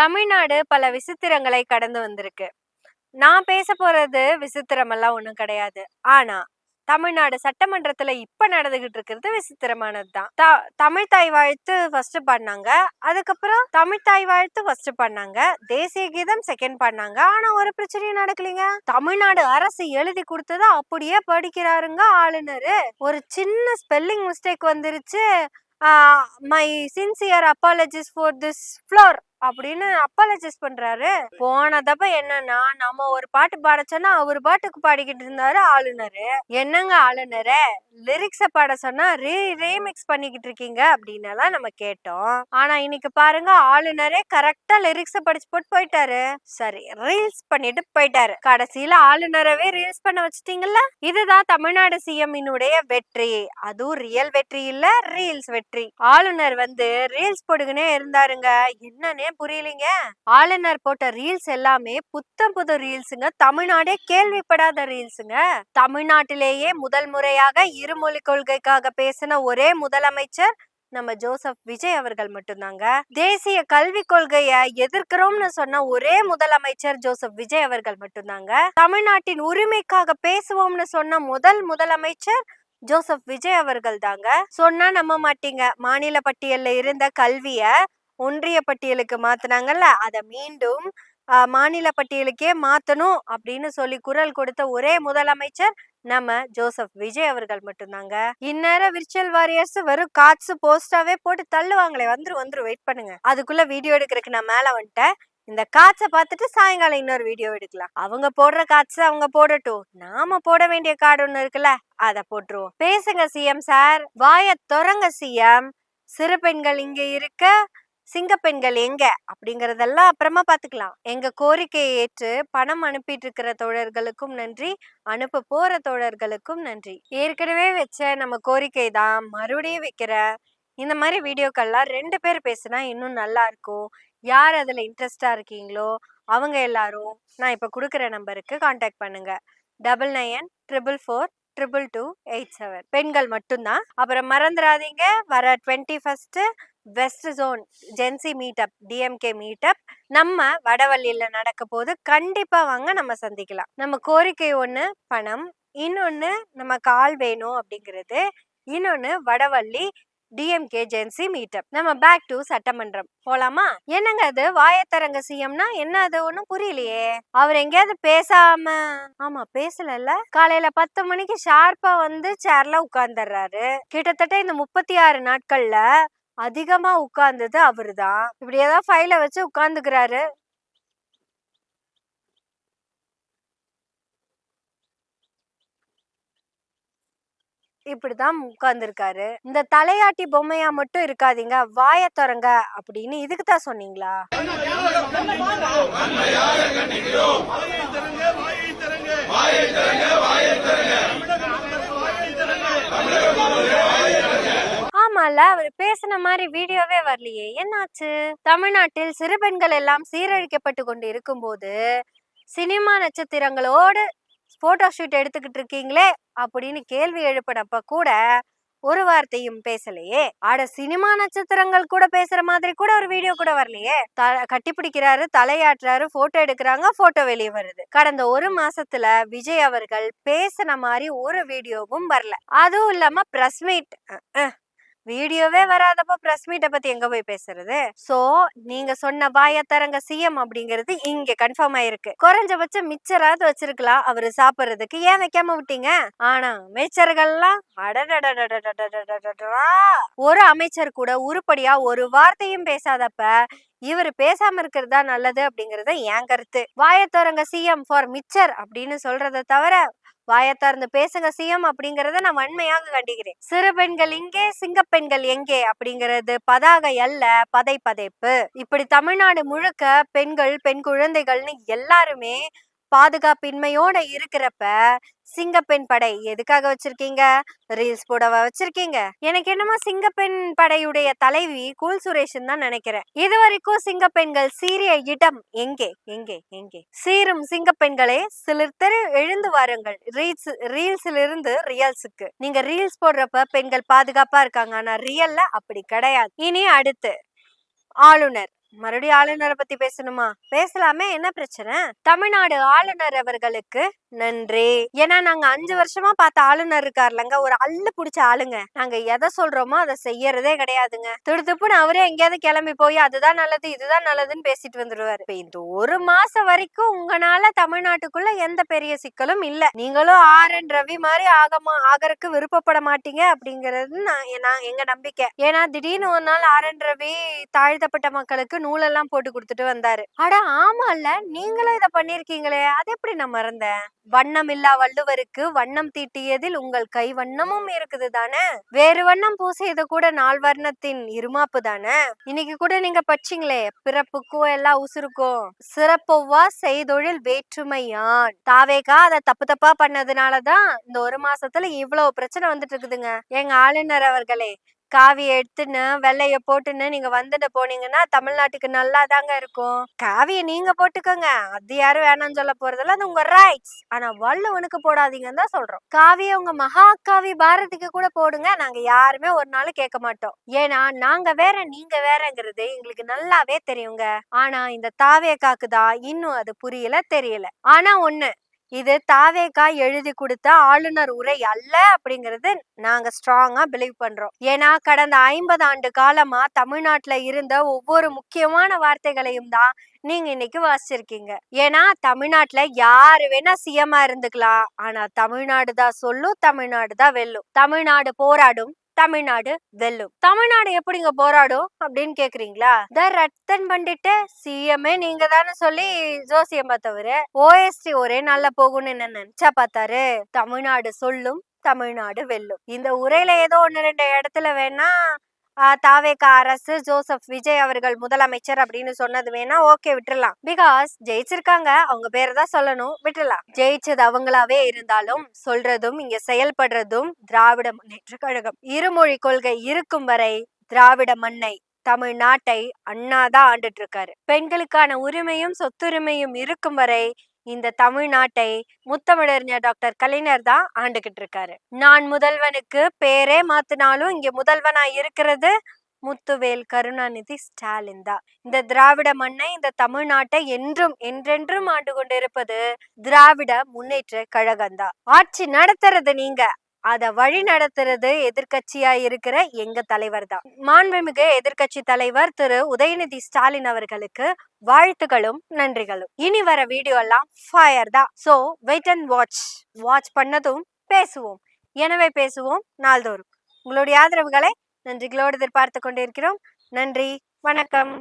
தமிழ்நாடு பல விசித்திரங்களை கடந்து வந்திருக்கு. நான் பேச போறது விசித்திரமெல்லாம் ஒண்ணும் கிடையாது. ஆனா தமிழ்நாடு சட்டமன்றத்துல இப்ப நடந்துகிட்டு இருக்கிறது விசித்திரமானதுதான். தமிழ் தாய் வாழ்த்து ஃபர்ஸ்ட் பாடினாங்க, அதுக்கப்புறம் தமிழ் தாய் வாழ்த்து ஃபர்ஸ்ட் பாடினாங்க, தேசிய கீதம் செகண்ட் பாடினாங்க. ஆனா ஒரு பிரச்சனையும் நடக்கலைங்க. தமிழ்நாடு அரசு எழுதி கொடுத்ததை அப்படியே படிக்கிறாருங்க ஆளுநரு. ஒரு சின்ன ஸ்பெல்லிங் மிஸ்டேக் வந்துருச்சு. My sincere apologies for this floor அப்படின்னு அப்பாலஜைஸ் பண்றாரு. போன தப்ப என்னன்னா, நம்ம ஒரு பாட்டு பாட சொன்னா அவர் பாட்டுக்கு பாடிக்கிட்டு இருந்தாரு ஆளுநரு. என்னங்க ஆளுநரே, லிரிக்ஸ பாட சொன்னா ரீமிக்ஸ் பண்ணிக்கிட்டு இருக்கீங்க அப்படின்னு எல்லாம் நம்ம கேட்டோம். ஆனா இன்னைக்கு பாருங்க, ஆளுநரே கரெக்டா லிரிக்ஸ படிச்சு போட்டு போயிட்டாரு. சரி, ரீல்ஸ் பண்ணிட்டு போயிட்டாரு. கடைசியில ஆளுநரவே ரீல்ஸ் பண்ண வச்சுட்டீங்கல்ல. இதுதான் தமிழ்நாடு சிஎம் இனுடைய வெற்றி. அதுவும் ரியல் வெற்றி இல்ல, ரீல்ஸ் வெற்றி. ஆளுநர் வந்து ரீல்ஸ் போடுங்கன்னே இருந்தாருங்க. என்னன்னே புரியலீங்க. ஆளுநர் போட்ட ரீல்ஸ் எல்லாமே புத்தம் புது ரீல்ஸுங்க. தமிழ்நாடே கேள்விப்படாத ரீல்ஸுங்க. தமிழ்நாட்டிலேயே முதல் முறையாக இருமொழி கொள்கைக்காக பேசின ஒரே முதலமைச்சர் நம்ம ஜோசப் விஜய் அவர்கள் மட்டும்தாங்க. தேசிய கல்வி கொள்கைய எதிர்க்கிறோம்னு சொன்ன ஒரே முதலமைச்சர் ஜோசப் விஜய் அவர்கள் மட்டும்தாங்க. தமிழ்நாட்டின் உரிமைக்காக பேசுவோம்னு சொன்ன முதல் முதலமைச்சர் ஜோசப் விஜய் அவர்கள் தாங்க. சொன்னா நம்ப மாட்டீங்க, மாநில பட்டியல்ல இருந்த கல்விய ஒன்றிய பட்டியலுக்கு மாத்தினாங்கல்ல, அத மீண்டும் மாநில பட்டியலுக்கே மாத்தணும் அப்படின்னு சொல்லி குரல் கொடுத்த ஒரே முதலமைச்சர் நம்ம ஜோசப் விஜய் அவர்கள் மட்டும்தாங்க. இந்நேரம் விர்ச்சுவல் வாரியர்ஸ் வெறும் காட்ஸ் போஸ்டாவே போட்டு தள்ளுவாங்களே. வந்துரும் வெயிட் பண்ணுங்க. அதுக்குள்ள வீடியோ எடுக்கிறதுக்கு நான் மேல வந்துட்டேன். இந்த காட்சை பார்த்துட்டு சாயங்காலம் இன்னொரு வீடியோ எடுக்கலாம். அவங்க போடுற காட்சை அவங்க போடட்டும், நாம போட வேண்டிய கார்டு ஒண்ணு இருக்குல்ல, அத போட்டுருவோம். பேசுங்க சிஎம் சார், வாய தொடங்க சிஎம். சிறு பெண்கள் இங்க இருக்க, சிங்க பெண்கள் எங்க அப்படிங்கறதெல்லாம் அப்புறமா பாத்துக்கலாம். எங்க கோரிக்கையை ஏற்று பணம் அனுப்பிட்டு இருக்கிற தோழர்களுக்கும் நன்றி, அனுப்ப போற தோழர்களுக்கும் நன்றி. ஏற்கனவே வச்ச நம்ம கோரிக்கை தான் மறுபடியும் வைக்கிற. இந்த மாதிரி வீடியோக்கள்லாம் 2 பேர் பேசுனா இன்னும் நல்லா இருக்கும். யார் அதுல இன்ட்ரெஸ்டா இருக்கீங்களோ அவங்க எல்லாரும் நான் இப்ப கொடுக்குற நம்பருக்கு கான்டாக்ட் பண்ணுங்க. 9944442287. பெண்கள் மட்டும்தான். அப்புறம் மறந்துடாதீங்க, வர 21 வெஸ்ட் ஜோன் ஜென்சி மீட்டப், டிஎம்கே மீட்டப் நம்ம வடவள்ளியில நடக்க போது. கண்டிப்பா வாங்க, நம்ம சந்திக்கலாம். நம்ம கோரிக்கை ஒண்ணு பணம், இன்னொன்னு நமக்கு ஆள் வேணும் அப்படிங்கிறது, இன்னொன்னு வடவள்ளி டிஎம்கே ஜென்சி மீட்டப். நம்ம பேக் டு சட்டமன்றம் போலாமா? என்னங்க அது வாயத்தரங்க சிஎம்னா என்ன? அது ஒண்ணும் புரியலையே. அவர் எங்கேயாவது பேசாம? ஆமா, பேசல. காலையில 10 மணிக்கு ஷார்ப்பா வந்து சேர்ல உட்கார்ந்துடுறாரு. கிட்டத்தட்ட இந்த 36 நாட்கள்ல அதிகமா உட்கார்ந்தது அவருதான். இப்படி ஏதாவது ஃபைல வச்சு உட்கார்ந்துக்கிறாரு. இப்படிதான் உட்கார்ந்துருக்காரு. இந்த தலையாட்டி பொம்மையா மட்டும் இருக்காதீங்க, வாய தொடங்க அப்படின்னு இதுக்கு தான் சொன்னீங்களா? ஆமால, அவர் பேசின மாதிரி வீடியோவே வரலையே, என்னாச்சு? தமிழ்நாட்டில் சிறு பெண்கள் எல்லாம் சீரழிக்கப்பட்டு கொண்டு இருக்கும் போது சினிமா நட்சத்திரங்களோடு போட்டோ ஷூட் எடுத்துக்கிட்டு இருக்கீங்களே அப்படின்னு கேள்வி எழுப்பினப்ப கூட ஒரு வார்த்தையும் பேசலையே. ஆட, சினிமா நட்சத்திரங்கள் கூட பேசுற மாதிரி கூட ஒரு வீடியோ கூட வரலையே. கட்டி பிடிக்கிறாரு, தலையாட்டுறாரு, போட்டோ எடுக்கிறாங்க, போட்டோ வெளியே வருது. கடந்த 1 மாசத்துல விஜய் அவர்கள் பேசின மாதிரி ஒரு வீடியோவும் வரல. அதுவும் இல்லாம பிரஸ் மீட், வீடியோவே வராதப்ப பிரஸ் மீட்டை பத்தி எங்க போய் பேசுறது? சோ நீங்க சொன்ன வாயத்தரங்க சிஎம் அப்படிங்கிறது இங்க கன்ஃபார்ம் ஆயிருக்கு. குறைஞ்சபட்சம் மிச்சராவது வச்சிருக்கலாம் அவரு சாப்பிடுறதுக்கு, ஏன் வைக்காம விட்டீங்க? ஆனா அமைச்சர்கள்லாம் ஒரு அமைச்சர் கூட உருப்படியா ஒரு வார்த்தையும் பேசாதப்ப இவரு பேசாம இருக்கிறது தான் நல்லது அப்படிங்கறத என் கருத்து. வாயத்தரங்க சிஎம் ஃபார் மிச்சர் அப்படின்னு சொல்றதை தவிர வாயத்தார்ந்து பேசுங்க சிஎம் அப்படிங்கறத நான் வன்மையாக கண்டிக்கிறேன். சிறு பெண்கள் இங்கே, சிங்க பெண்கள் எங்கே அப்படிங்கிறது பதாகை அல்ல, பதைப்பு. இப்படி தமிழ்நாடு முழுக்க பெண்கள், பெண் குழந்தைகள்னு எல்லாருமே பாதுகாப்பின்மையோட இருக்கிறப்ப சிங்கப்பெண் படை எதுக்காக வச்சிருக்கீங்க? ரீல்ஸ் போடவா வச்சிருக்கீங்க? எனக்கு என்னமோ சிங்கப்பெண் படையுடைய தலைவி கூல் சுரேஷன் தான் நினைக்கிறேன். இது வரைக்கும் சிங்கப்பெண்கள் சீரிய இடம் எங்கே? சீரும் சிங்கப்பெண்களே, சிலிர்த்து எழுந்து வாருங்கள் ரீல்ஸ்ல இருந்து ரியல்ஸுக்கு. நீங்க ரீல்ஸ் போடுறப்ப பெண்கள் பாதுகாப்பா இருக்காங்க, ஆனா ரியல்ல அப்படி கிடையாது. இனி அடுத்து ஆளுநர் மறுபடியும் ஆளுநரை பத்தி பேசணுமா? பேசலாமே, என்ன பிரச்சனை? தமிழ்நாடு ஆளுநர் அவர்களுக்கு நன்றி. ஏன்னா நாங்க 5 வருஷமா பார்த்த ஆளுநர் இருக்காருலங்க, ஒரு அள்ளு புடிச்ச ஆளுங்க. நாங்க எதை சொல்றோமோ அதை செய்யறதே கிடையாதுங்க. திடுத்துப்புன்னு அவரே எங்கேயாவது கிளம்பி போய் அதுதான் நல்லது இதுதான் நல்லதுன்னு பேசிட்டு வந்துருவாரு. இப்ப இந்த ஒரு மாசம் வரைக்கும் உங்களால தமிழ்நாட்டுக்குள்ள எந்த பெரிய சிக்கலும் இல்ல. நீங்களும் ஆர்.என். ரவி மாதிரி ஆகறதுக்கு விருப்பப்பட மாட்டீங்க அப்படிங்கறது எங்க நம்பிக்கை. ஏன்னா திடீர்னு ஒரு நாள் ஆர்.என். ரவி தாழ்த்தப்பட்ட மக்களுக்கு நூலெல்லாம் போட்டு கொடுத்துட்டு வந்தாரு. அட ஆமால, நீங்களும் இத பண்ணிருக்கீங்களே, அது எப்படி நான் மறந்தேன்? வண்ணம் இல்லா வள்ளுவருக்கு வண்ணம் தீட்டியதில் உங்கள் கை வண்ணமும் இருக்குது தானே. வேறு வண்ணம் பூசியது கூட நால் வர்ணத்தின் இருமாப்பு தானே. இன்னைக்கு கூட நீங்க படிச்சீங்களே, பிறப்புக்கும் எல்லா உசுருக்கும் சிறப்பொவ்வா செய்தொழில் வேற்றுமையான். தாவேகா அதை தப்பா பண்ணதுனாலதான் இந்த ஒரு மாசத்துல இவ்வளவு பிரச்சனை வந்துட்டு இருக்குதுங்க. எங்க ஆளுநர் அவர்களே, காவியை எடுத்துன்னு வெள்ளைய போட்டுன்னு நீங்க வந்துட்டு போனீங்கன்னா தமிழ்நாட்டுக்கு நல்லா தாங்க இருக்கும். காவியை நீங்க போட்டுக்கோங்க, அது யாரும் வேணாம்னு சொல்ல போறதில்ல, அது உங்க ரைட்ஸ். ஆனா வள்ளுவனுக்கு போடாதீங்கன்னு தான் சொல்றோம். காவியை உங்க மகாகாவி பாரதிக்கு கூட போடுங்க, நாங்க யாருமே ஒரு நாள் கேட்க மாட்டோம். ஏன்னா நாங்க வேற நீங்க வேறங்கிறது எங்களுக்கு நல்லாவே தெரியுங்க. ஆனா இந்த தாவேகாக்கு தான் இன்னும் அது புரியல, தெரியல. ஆனா ஒண்ணு, இது தாவேகா எழுதி கொடுத்த ஆளுநர் உரை அல்ல அப்படிங்கறது நாங்க ஸ்ட்ராங்கா பிலீவ் பண்றோம். ஏன்னா கடந்த 50 ஆண்டு காலமா தமிழ்நாட்டுல இருந்த ஒவ்வொரு முக்கியமான வார்த்தைகளையும் தான் நீங்க இன்னைக்கு வாசிச்சிருக்கீங்க. ஏன்னா தமிழ்நாட்டுல யாரு வேணா சிஎம்மா இருந்துக்கலாம், ஆனா தமிழ்நாடு தான் சொல்லும், தமிழ்நாடு தான் வெல்லும். தமிழ்நாடு போராடும், தமிழ்நாடு வெல்லும். தமிழ்நாடு எப்படிங்க போராடும் அப்படின்னு கேக்குறீங்களா? ரத்தன் பண்ணிட்டு சிஎம்ஏ நீங்க தானே சொல்லி ஜோசியம் பார்த்தவரு ஓஎஸ்டி ஒரே நாள்ல போகும்னு என்ன நினைச்சா பார்த்தாரு? தமிழ்நாடு சொல்லும், தமிழ்நாடு வெல்லும். இந்த உரையில ஏதோ 1-2 இடத்துல வேணா தாவேகா அரசு ஜோசப் விஜய் அவர்கள் முதலமைச்சர் அப்படின்னு சொன்னது வேணா ஓகே விட்டுறலாம். பிகாஸ் ஜெயிச்சிருக்காங்க, அவங்க பேரை தான் சொல்லணும், விட்டுறலாம். ஜெயிச்சது அவங்களாவே இருந்தாலும் சொல்றதும் இங்க செயல்படுறதும் திராவிட முன்னேற்ற கழகம். இருமொழி கொள்கை இருக்கும் வரை திராவிட மண்ணை தமிழ்நாட்டை அண்ணாதான் ஆண்டுட்டு இருக்காரு. பெண்களுக்கான உரிமையும் சொத்துரிமையும் இருக்கும் வரை இந்த தமிழ்நாட்டை முத்தமிழறிஞர் டாக்டர் கலைஞர் தான் ஆண்டுகிட்டு இருக்காரு. நான் முதல்வனுக்கு பேரே மாத்தினாலும் இங்க முதல்வனா இருக்கிறது முத்துவேல் கருணாநிதி ஸ்டாலின் தான். இந்த திராவிட மண்ணை, இந்த தமிழ்நாட்டை என்றும் என்றென்றும் ஆண்டு கொண்டு இருப்பது திராவிட முன்னேற்ற கழகம் தான். ஆட்சி நடத்துறது நீங்க, அத வழி நடத்துறது எதிர்கட்சியா இருக்கிற எங்க தலைவர் தான். மாண்புமிகு எதிர்கட்சி தலைவர் திரு உதயநிதி ஸ்டாலின் அவர்களுக்கு வாழ்த்துக்களும் நன்றிகளும். இனி வர வீடியோ எல்லாம் ஃபயர் தான். சோ வெயிட் அண்ட் வாட்ச் பண்ணதும் பேசுவோம். எனவே பேசுவோம் நாள்தோறும். உங்களுடைய ஆதரவுகளை நன்றிகளோடு எதிர்பார்த்து கொண்டிருக்கிறோம். நன்றி, வணக்கம்.